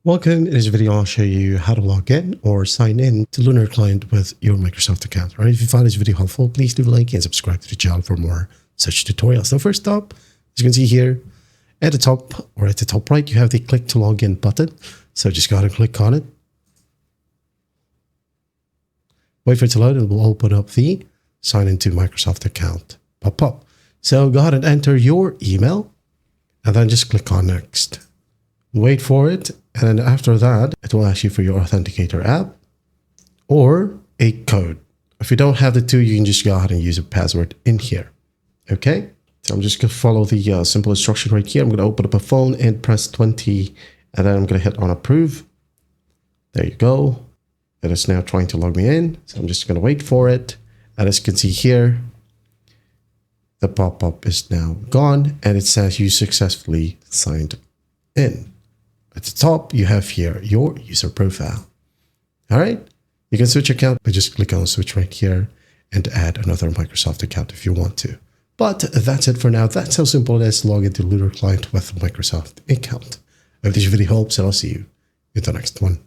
Welcome. In this video, I'll show you how to log in or sign in to Lunar Client with your Microsoft account. All right, if you found this video helpful, please do like and subscribe to the channel for more such tutorials. So first up, as you can see here, at the top or at the top right, you have the click to log in button. So just go ahead and click on it. Wait for it to load and we'll open up the sign into Microsoft account pop-up. So go ahead and enter your email and then just click on next. Wait for it, and then after that, it will ask you for your authenticator app or a code. If you don't have the two, you can just go ahead and use a password in here. Okay, so I'm just going to follow the simple instruction right here. I'm going to open up a phone and press 20, and then I'm going to hit on approve. There you go. It is now trying to log me in, so I'm just going to wait for it. And as you can see here, the pop-up is now gone, and it says you successfully signed in. At the top, you have here your user profile. All right, you can switch account by just click on switch right here and add another Microsoft account if you want to. But that's it for now. That's how simple it is to log into Lunar Client with a Microsoft account. I hope this video helps, and I'll see you in the next one.